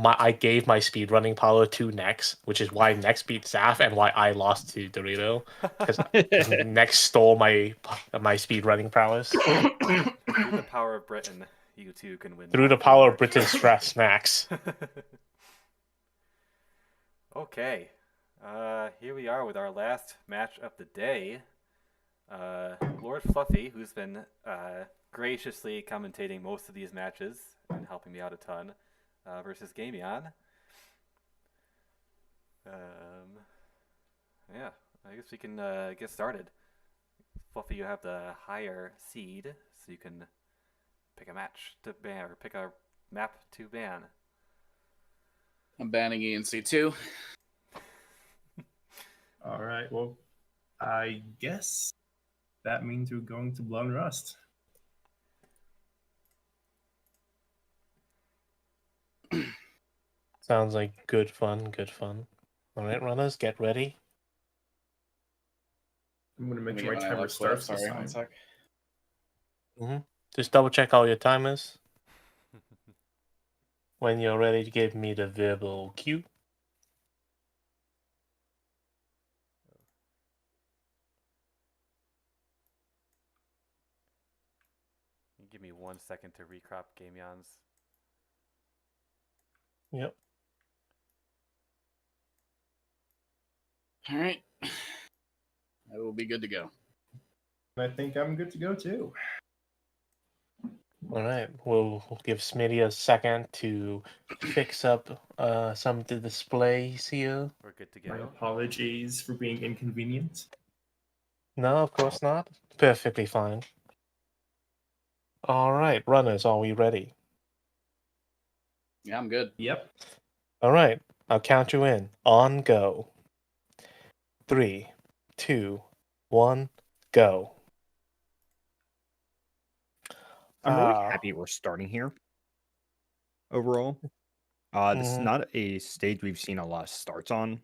I gave my speed running power to Nex, which is why Nex beat Zaf and why I lost to Dorito because Nex stole my speed running prowess. Through the power of Britain, you two can win. Through the power of Britain's stress snacks. Okay, here we are with our last match of the day. LordFluffy, who's been graciously commentating most of these matches and helping me out a ton, versus Gameon. Yeah, I guess we can get started. Fluffy, you have the higher seed, so you can pick a match to ban or pick a map to ban. I'm banning ENC2. All right. Well, I guess that means we're going to Blood and Rust. Sounds like good fun, good fun. All right, runners, get ready. I'm going to make sure my timer starts this time. 1 sec. Just double check all your timers. When you're ready to give me the verbal cue. Give me 1 second to recrop Gameon's. Yep. All right. I will be good to go. I think I'm good to go too. All right, we'll give Smitty a second to fix up some of the displays here. We're good to go. My apologies for being inconvenient. No, of course not. Perfectly fine. All right, runners, are we ready? Yeah, I'm good. Yep. All right, I'll count you in. On go. 3, 2, 1, go. I'm really happy we're starting here. Overall, this is not a stage we've seen a lot of starts on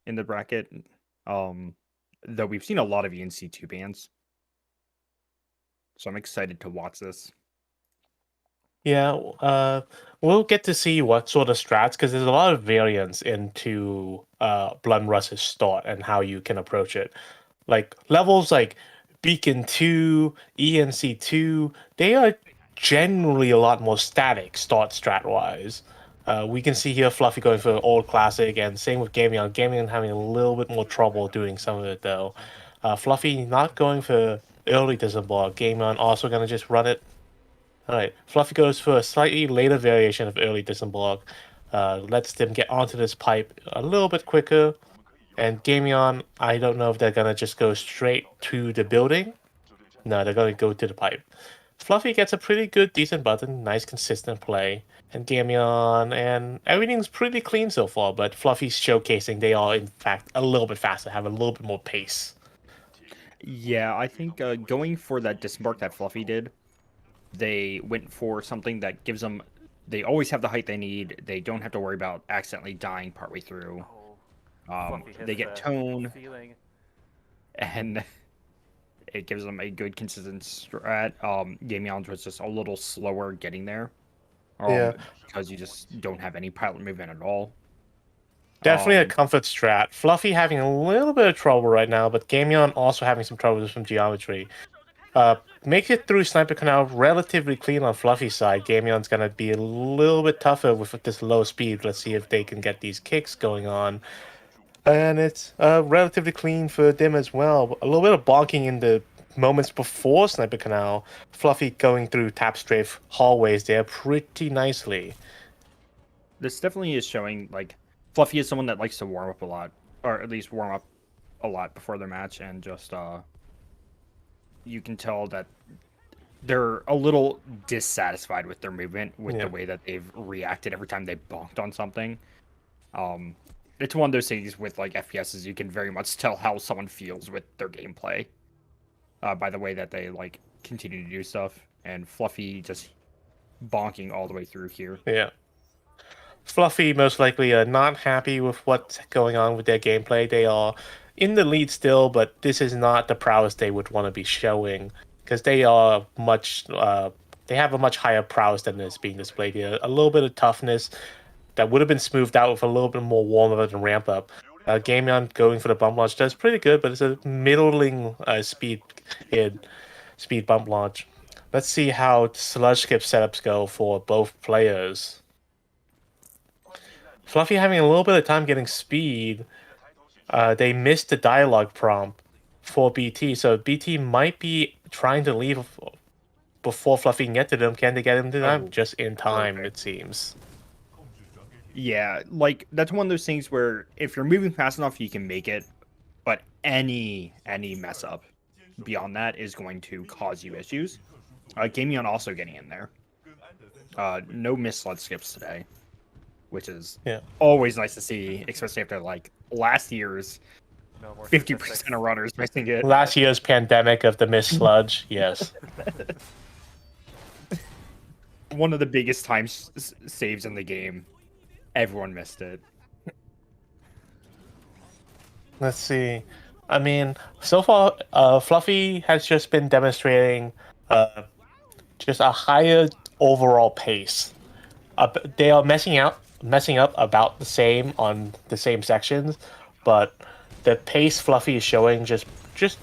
in the bracket. Though we've seen a lot of ENC2 bans, so I'm excited to watch this. Yeah, we'll get to see what sort of strats, because there's a lot of variance into Blood Rust's start and how you can approach it. Like levels like Beacon 2, ENC2, they are generally a lot more static start strat wise. We can see here Fluffy going for old classic, and same with Gameon. Gameon having a little bit more trouble doing some of it though. Fluffy not going for early disembark. Gameon also gonna just run it. Alright, Fluffy goes for a slightly later variation of early disembark. Lets them get onto this pipe a little bit quicker. And Gameon, I don't know if they're gonna just go straight to the building. No, they're gonna go to the pipe. Fluffy gets a pretty good, decent button, nice consistent play. And Gameon, and everything's pretty clean so far, but Fluffy's showcasing they are in fact a little bit faster, have a little bit more pace. Yeah, I think going for that disembark that Fluffy did, they went for something that gives them. They always have the height they need. They don't have to worry about accidentally dying partway through. They get tone, and it gives them a good consistent strat. Gameon's was just a little slower getting there. Because you just don't have any pilot movement at all. Definitely a comfort strat. Fluffy having a little bit of trouble right now, but Gameon also having some trouble with some geometry. Make it through Sniper Canal relatively clean on Fluffy's side. Gameon's gonna be a little bit tougher with this low speed. Let's see if they can get these kicks going on. And it's relatively clean for them as well. A little bit of bonking in the moments before Sniper Canal. Fluffy going through tap strafe hallways there pretty nicely. This definitely is showing, like, Fluffy is someone that likes to warm up a lot, or at least warm up a lot before their match, and just you can tell that they're a little dissatisfied with their movement, with the way that they've reacted every time they bonked on something. It's one of those things with, like, FPSs, you can very much tell how someone feels with their gameplay by the way that they, like, continue to do stuff. And Fluffy just bonking all the way through here. Yeah. Fluffy most likely not happy with what's going on with their gameplay. They are in the lead still, but this is not the prowess they would want to be showing, because they are much they have a much higher prowess than is being displayed here. A little bit of toughness, that would have been smoothed out with a little bit more warm-up and ramp-up. Gameon going for the bump launch does pretty good, but it's a middling speed bump launch. Let's see how sludge skip setups go for both players. Fluffy having a little bit of time getting speed. They missed the dialogue prompt for BT, so BT might be trying to leave before Fluffy can get to them. Can they get him to them? Oh, Just in time, perfect. it seems. Yeah, like that's one of those things where if you're moving fast enough, you can make it, but any mess up beyond that is going to cause you issues. Gameon also getting in there. No missed sled skips today, which is always nice to see, especially after like last year's No more 50% of runners missing it. Last year's pandemic of the missed sludge, yes. One of the biggest time saves in the game. Everyone missed it. Let's see. I mean, so far, Fluffy has just been demonstrating just a higher overall pace. They are messing up about the same on the same sections, but the pace Fluffy is showing just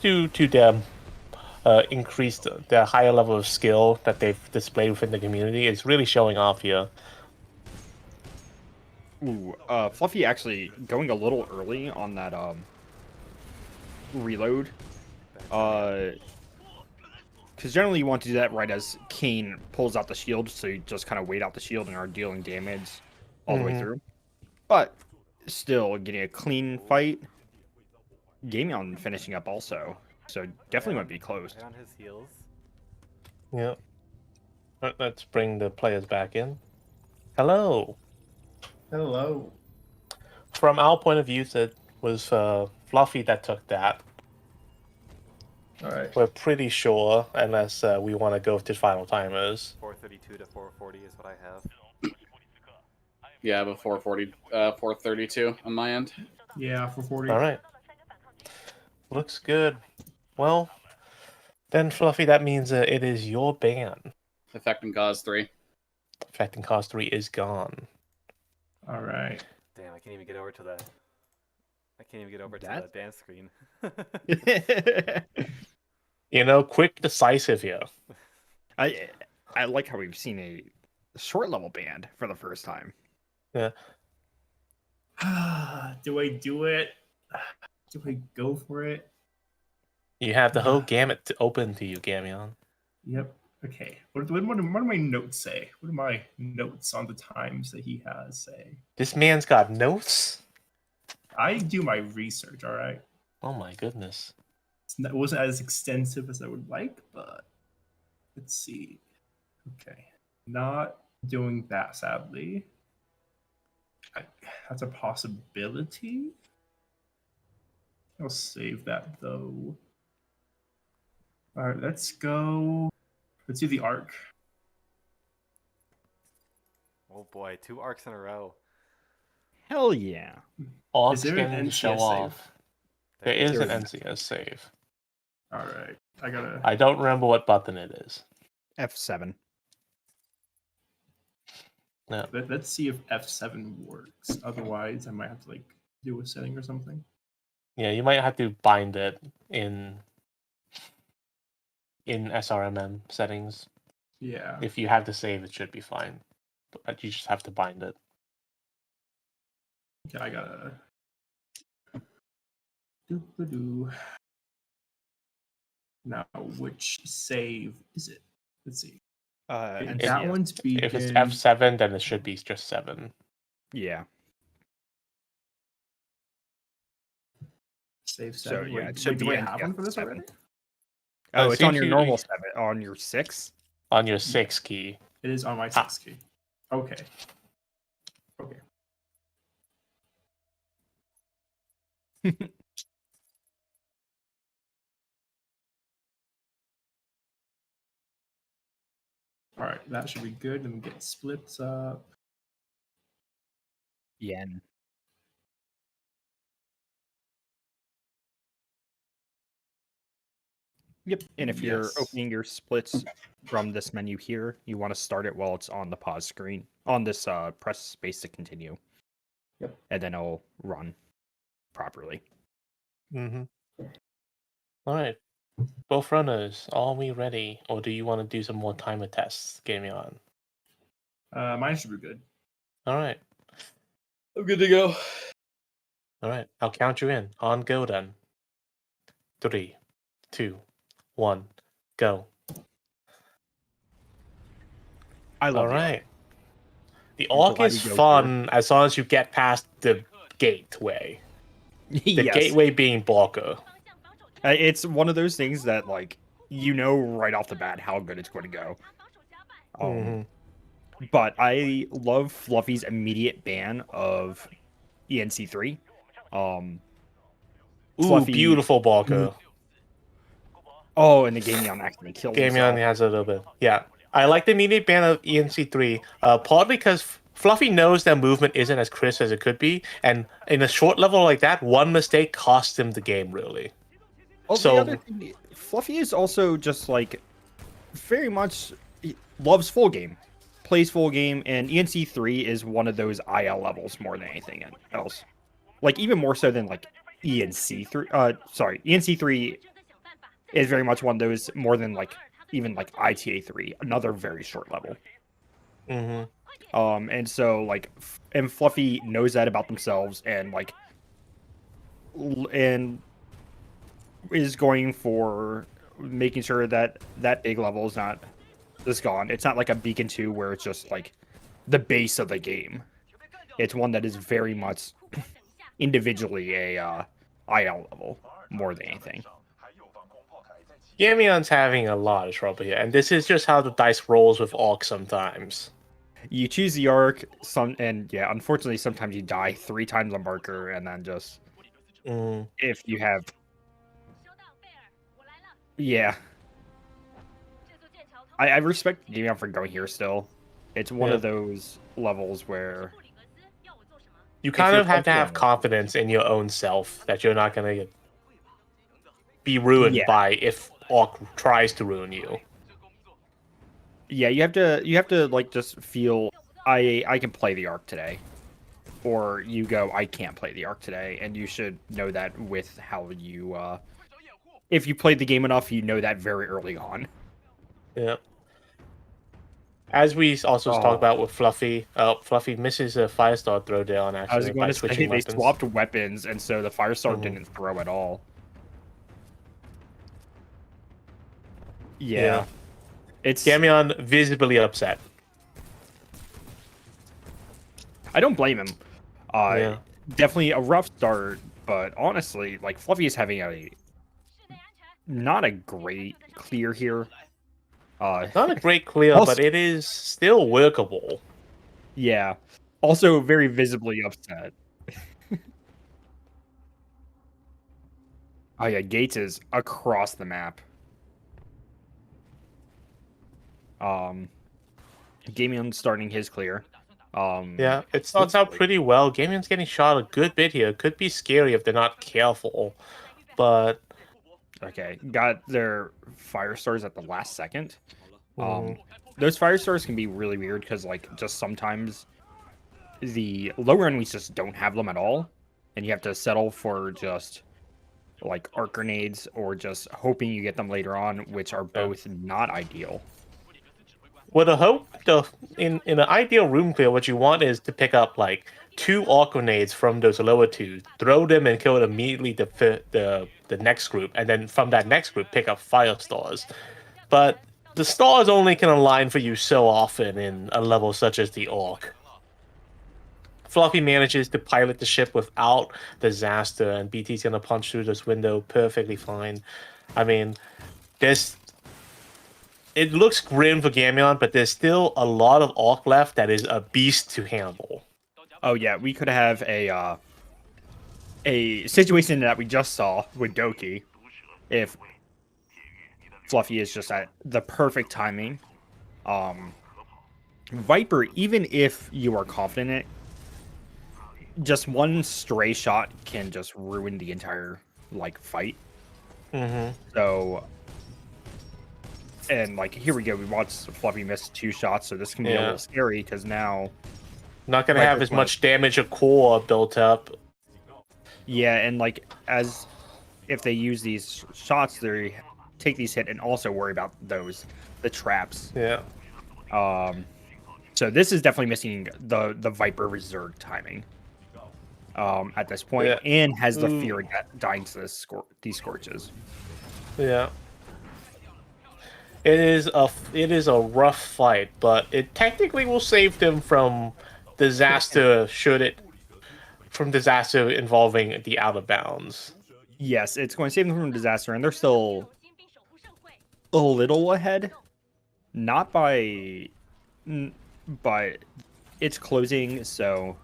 due to their increased their higher level of skill that they've displayed within the community is really showing off here. Ooh, Fluffy actually going a little early on that reload. Because generally you want to do that right as Kane pulls out the shield, so you just kind of wait out the shield and are dealing damage all the way through. But still getting a clean fight. Gameon finishing up also, so definitely might be close. Right on his heels. Yeah. Let's bring the players back in. Hello. Hello. From our point of view, it was Fluffy that took that. All right. We're pretty sure, unless we want to go to final timers. 432 to 440 is what I have. Yeah, but 432 on my end. Yeah, for 40. All right. Looks good. Well, then, Fluffy, that means it is your ban. Effect and cause 3. Affecting cost 3 is gone. All right. Damn, I can't even get over to the. I can't even get over to the That- dance screen. You know, quick, decisive here. I like how we've seen a short level band for the first time. Yeah. Do I do it? Do I go for it? You have the whole gamut open to you, Gameon. Yep. Okay. What do my notes say? What do my notes on the times that he has say? This man's got notes? I do my research, all right? Oh my goodness. It wasn't as extensive as I would like, but let's see. Okay. Not doing that, sadly. That's a possibility. I'll save that, though. All right, let's go. Let's do the arc. Oh boy, 2 arcs in a row. Hell yeah. All Is there an getting to show NCS save? off. There is There an is. NCS save. All right. I don't remember what button it is. F7. No. Let's see if F7 works. Otherwise, I might have to like do a setting or something. Yeah, you might have to bind it in SRMM settings. Yeah. If you have to save, it should be fine. But you just have to bind it. Okay, I gotta. Doo-ba-doo. Now, which save is it? Let's see. And That one's beacon. If it's F7, then it should be just 7. Yeah. Save So, 7. yeah, Wait, it should do be I have NCS one for this 7. already? Oh, it it's on seems your you- normal 7. On your 6? On your 6 key. It is on my 6 key. Okay. Okay. All right, that should be good. Then we get splits up. Yen. Yep. And if you're Yes. opening your splits from this menu here, you want to start it while it's on the pause screen. On this, press space to continue. Yep. And then it'll run properly. Mm-hmm. All right. Both runners, are we ready? Or do you want to do some more timer tests, Gameon? Mine should be good. All right. I'm good to go. All right. I'll count you in. On go then. 3, 2, 1, go. I love All right. The I'm Arc glad is you go fun as long as you get past the gateway. The yes. gateway being Blocker. It's one of those things that, like, you know right off the bat how good it's going to go. Mhm. But I love Fluffy's immediate ban of ENC3. Ooh, Fluffy- beautiful Blocker. Oh, and the Gameon accidentally kills Gameon himself. has a little bit. Yeah. I like the immediate ban of ENC3, partly because Fluffy knows that movement isn't as crisp as it could be, and in a short level like that, one mistake costs him the game, really. Oh, So- the other thing, Fluffy is also just, like, very much he loves full game. Plays full game, and ENC3 is one of those IL levels more than anything else. Like, even more so than, like, ENC3. ENC3 is very much one of those more than, like, even, like, ITA3, another very short level. Mm-hmm. And so, like, and Fluffy knows that about themselves, and, like, and is going for making sure that that big level is not just gone. It's not like a Beacon 2 where it's just, like, the base of the game. It's one that is very much individually a IL level, more than anything. Gameon's having a lot of trouble here, and this is just how the dice rolls with Orc sometimes. You choose the arc, unfortunately, sometimes you die 3 times on marker, and then just if you have, yeah. I respect Gameon for going here still. It's one of those levels where you kind you're of have to have comfortable- confidence in your own self that you're not going to be ruined Yeah. by if Orc tries to ruin you. Yeah, you have to like just feel I can play the arc today. Or you go, I can't play the arc today, and you should know that with how you if you played the game enough, you know that very early on. Yeah. As we also talked Oh. about with Fluffy, Fluffy misses a Firestar throwdown I was actually going by to say switching they weapons. swapped weapons, and so the Firestar Mhm. didn't throw at all. Yeah. Yeah. It's Gameon visibly upset. I don't blame him. Yeah. Definitely a rough start, but honestly, like Fluffy is having not a great clear here. Not a great clear, Also- but it is still workable. Yeah. Also very visibly upset. Oh yeah, Gates is across the map. Gameon starting his clear. Yeah, it starts out pretty well. Gameon's getting shot a good bit here. Could be scary if they're not careful, but Okay, got their fire stars at the last second. Mhm. Those fire stars can be really weird because, like, just sometimes the lower enemies just don't have them at all, and you have to settle for just like arc grenades or just hoping you get them later on, which are both not ideal. with a hope, in an ideal room clear, what you want is to pick up like 2 Arc Grenades from those lower 2, throw them and kill immediately the next group, and then from that next group pick up Fire Stars. But the stars only can align for you so often in a level such as the Orc. Fluffy manages to pilot the ship without disaster, and BT's gonna punch through this window perfectly fine. I mean, it looks grim for Gameon, but there's still a lot of Orc left that is a beast to handle. Oh yeah, we could have a situation that we just saw with Doki if Fluffy is just at the perfect timing. Viper, even if you are confident in it, just one stray shot can just ruin the entire like fight. Mm-hmm. So And like, here we go. We watched Fluffy miss 2 shots, so this can be a Yeah. little scary because now, Not gonna Viper's have as gonna- much damage of core built up. yeah, and like as if they use these shots, they take these hit and also worry about the traps. Yeah. So this is definitely missing the Viper Reserve timing. At this point, Yeah. and has the Ooh. fear of dying to these scorches. Yeah. It is a rough fight, but it technically will save them from disaster from disaster involving the out of bounds. Yes, it's going to save them from disaster, and they're still a little ahead. Not by, but it's closing, so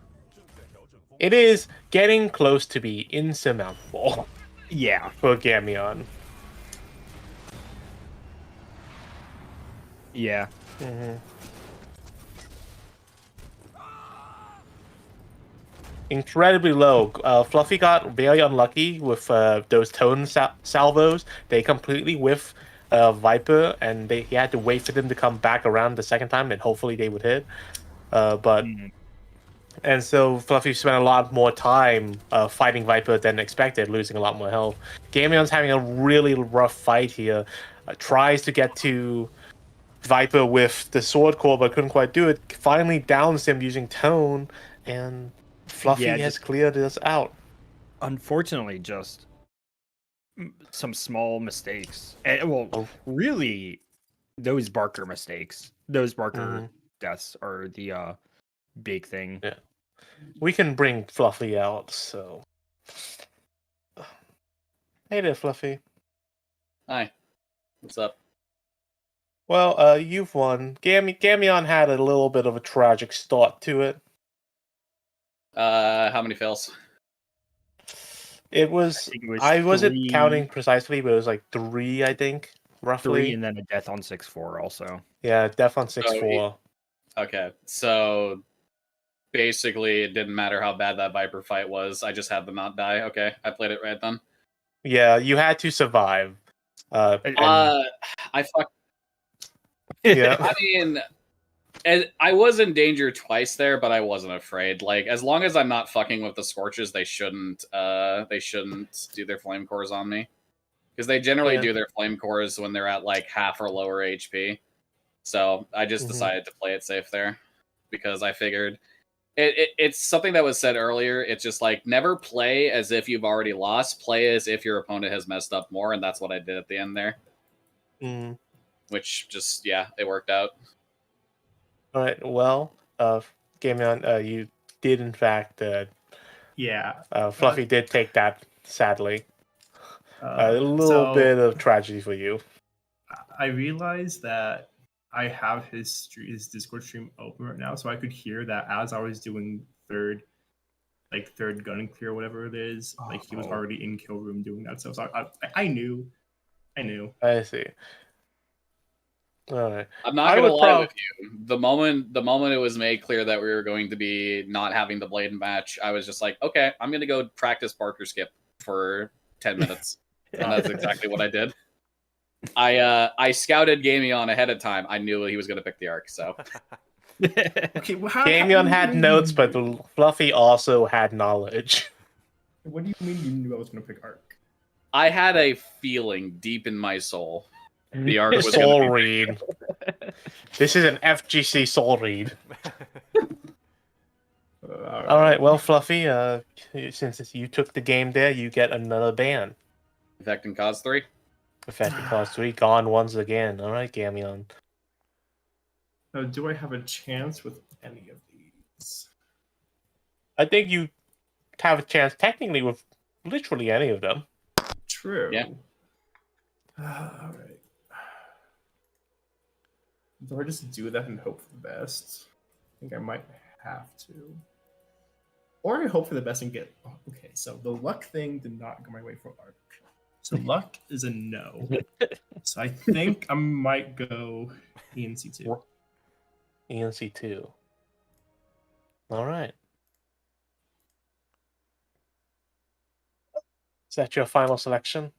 It is getting close to be insurmountable yeah. for Gameon. Yeah. Incredibly low. Fluffy got very unlucky with those tone salvos. They completely whiff Viper, and he had to wait for them to come back around the second time, and hopefully they would hit. And so Fluffy spent a lot more time fighting Viper than expected, losing a lot more health. Gameon's having a really rough fight here. Tries to get to Viper with the sword core, but couldn't quite do it. Finally downs him using tone, and Fluffy Yeah, has just- cleared us out. Unfortunately, just some small mistakes. And, well, Oh. really, those Barker mistakes, those Barker Mhm. deaths are the big thing. Yeah. We can bring Fluffy out, so. Hey there, Fluffy. Hi. What's up? Well, you've won. Gameon had a little bit of a tragic start to it. How many fails? It was. think it was I wasn't 3 counting precisely, but it was like 3, I think, roughly. 3, and then a death on 6-4 also. Yeah, Def on 6-4. Okay, so basically it didn't matter how bad that Viper fight was. I just had them not die. Okay, I played it right then. Yeah, you had to survive. And- I fuck. Yeah. I mean, I was in danger twice there, but I wasn't afraid. Like, as long as I'm not fucking with the Scorches, they shouldn't do their flame cores on me, because they generally Yeah. do their flame cores when they're at like half or lower HP. So I just Mhm. decided to play it safe there, because I figured it's something that was said earlier. It's just like, never play as if you've already lost. Play as if your opponent has messed up more, and that's what I did at the end there. Mm. Which just, yeah, it worked out. All right. Well, Gameon, you did in fact. Yeah. Fluffy did take that. Sadly, a little so bit of tragedy for you. I realized that I have his Discord stream open right now, so I could hear that as I was doing third gun and clear, whatever it is. Like, he was already in kill room doing that stuff. So I knew. I see. All right. I'm not gonna lie with you. The moment it was made clear that we were going to be not having the blade match, I was just like, okay, I'm gonna go practice Barker skip for 10 minutes, and that's exactly what I did. I scouted Gameon ahead of time. I knew he was gonna pick the arc, so Okay, well, Gameon had notes, but Fluffy also had knowledge. What do you mean you knew I was going to pick arc? I had a feeling deep in my soul the arc was Soul gonna be. read. This is an FGC soul read. All right. Well, Fluffy, since you took the game there, you get another ban. Effect and cause 3. Effective cost 3 gone once again. All right, Gameon. Now, do I have a chance with any of these? I think you have a chance technically with literally any of them. True. Yeah. All right. Do I just do that and hope for the best? I think I might have to. Or I hope for the best and get. Oh, okay, so the luck thing did not go my way for arc. So luck is a no. So I think I might go ENC2. ENC2. All right. Is that your final selection?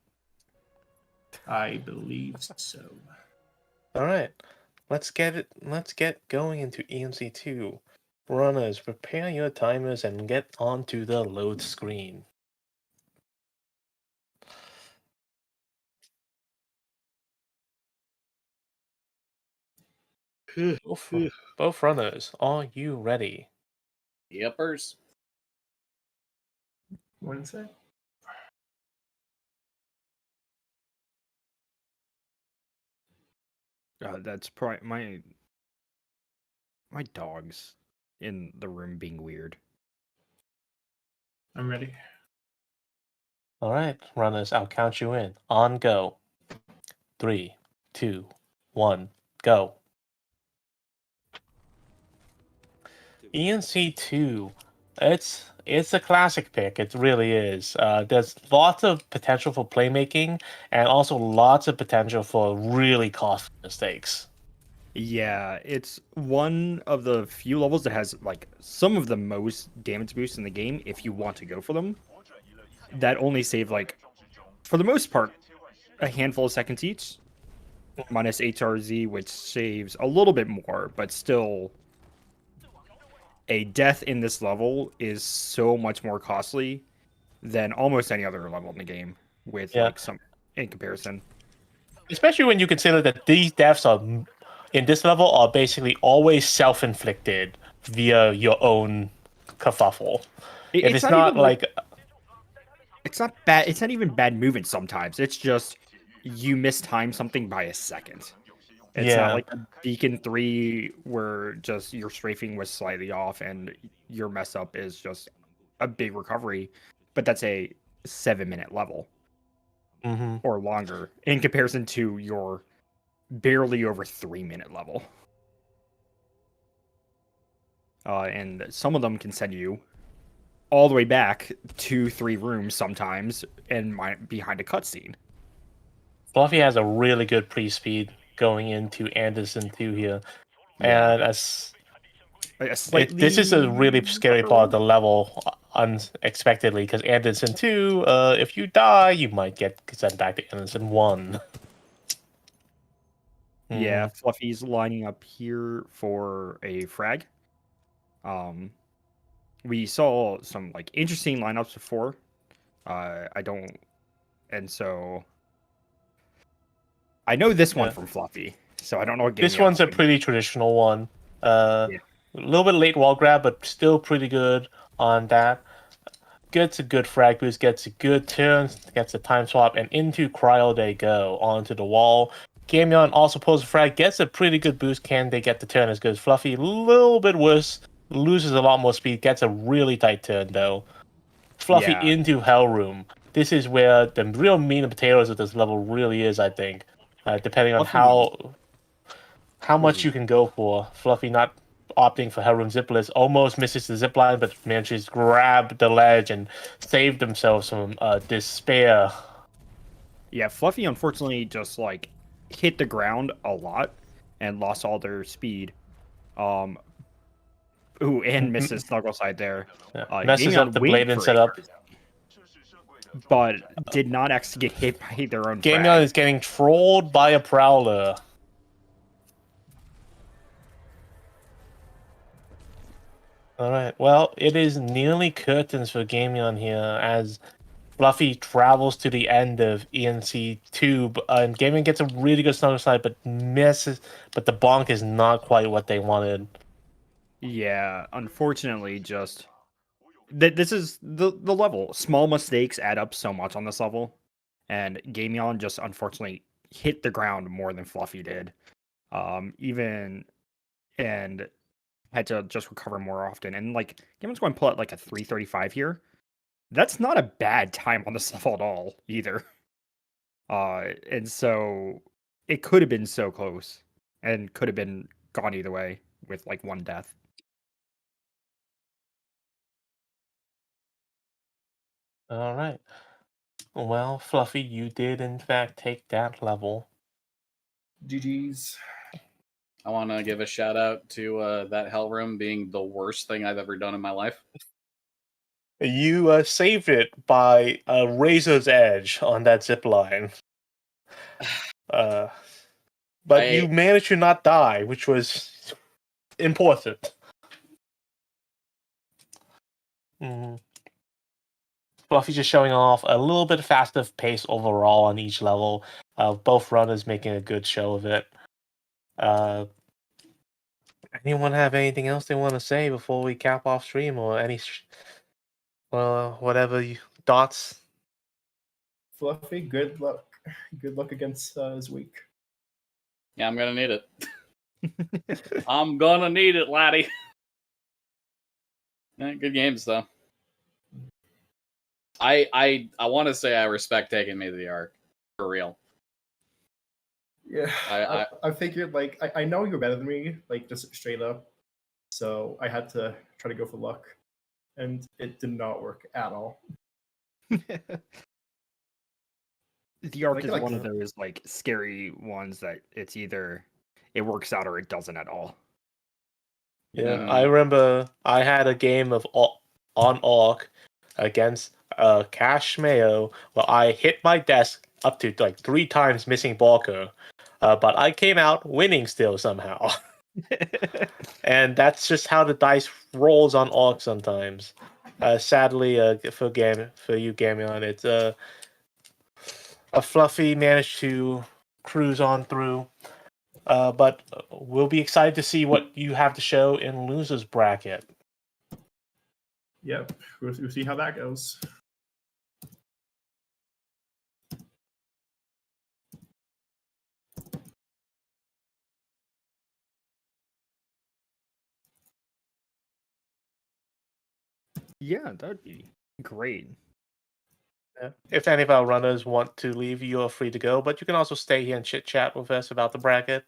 I believe so. All right, let's get going into EMC2. Runners, prepare your timers and get onto the load screen. Both runners, are you ready? Yippers. What is it? That's probably my dog's in the room being weird. I'm ready. All right, runners, I'll count you in. On go. 3, 2, 1, go. ENC2, it's a classic pick. It really is. There's lots of potential for playmaking and also lots of potential for really costly mistakes. Yeah, it's one of the few levels that has like some of the most damage boosts in the game if you want to go for them. That only save like, for the most part, a handful of seconds each. Minus HRZ, which saves a little bit more, but still a death in this level is so much more costly than almost any other level in the game with Yeah. like some in comparison. Especially when you consider that these deaths are in this level are basically always self-inflicted via your own kerfuffle. If it's not even like it's not bad. It's not even bad movement sometimes. It's just you mistime something by a second. It's not yeah, like a Beacon 3 where just your strafing was slightly off and your mess up is just a big recovery, but that's a 7-minute level mhm. or longer in comparison to your barely over 3-minute level. And some of them can send you all the way back 2-3 rooms sometimes and behind a cutscene. Fluffy has a really good pre-speed going into Anderson 2 here. Yeah. And as Slightly this is a really scary part of the level, unexpectedly, because Anderson 2, if you die, you might get sent back to Anderson 1. Yeah, Mhm. Fluffy's lining up here for a frag. We saw some like interesting lineups before. I don't, and so I know this one Yeah. from Fluffy. So I don't know what This Gameon's one's a doing. pretty traditional one. Yeah. A little bit late wall grab, but still pretty good on that. Gets a good frag boost, gets a good turn, gets a time swap, and into cryo they go onto the wall. Gameon also pulls a frag, gets a pretty good boost. Can they get the turn as good as Fluffy? A little bit worse. Loses a lot more speed, gets a really tight turn though. Fluffy Yeah. into Hell Room. This is where the real meat and potatoes of this level really is, I think. Depending on Fluffy. how much Ooh. you can go for. Fluffy not opting for Hellroom Zipless, almost misses the zipline, but manages to grab the ledge and save themselves from despair. Yeah, Fluffy unfortunately just like hit the ground a lot and lost all their speed. Um, ooh, and misses Snuggle Side there. Yeah. Messes up Gameon the waited blade and for setup. but did not actually get hit by their own Gameon frag. is getting trolled by a Prowler. Alright, well, it is nearly curtains for Gameon here as Fluffy travels to the end of ENC2, and Gameon gets a really good snuggle side, but misses. But the bonk is not quite what they wanted. Yeah, unfortunately, just this is the level. Small mistakes add up so much on this level, and Gameon just unfortunately hit the ground more than Fluffy did. Even and had to just recover more often. And like Gameon's going to pull out like a 335 here. That's not a bad time on this level at all either. And so it could have been so close, and could have been gone either way with like one death. All right. Well, Fluffy, you did in fact take that level. GG's. I want to give a shout out to that hell room being the worst thing I've ever done in my life. You saved it by a razor's edge on that zip line. Uh, But you managed to not die, which was important. Fluffy just showing off a little bit faster pace overall on each level. Both runners making a good show of it. Anyone have anything else they want to say before we cap off stream, or any, whatever thoughts? Fluffy, good luck. Good luck against his week. Yeah, I'm gonna need it. I'm gonna need it, laddie. Good games though. I want to say I respect taking me to the arc for real. Yeah, I figured like I know you're better than me, like just straight up. So I had to try to go for luck, and it did not work at all. The arc is like one of those like scary ones that it's either it works out or it doesn't at all. Yeah, I remember I had a game of on Orc against Cash Mayo where I hit my desk up to like 3 times missing Balker, but I came out winning still somehow. And that's just how the dice rolls on Orc sometimes. Sadly, for you, Gameon, it's a Fluffy managed to cruise on through. But we'll be excited to see what you have to show in losers bracket. Yep, we'll see how that goes. Yeah, that'd be great. Yeah. If any of our runners want to leave, you are free to go, but you can also stay here and chit chat with us about the bracket.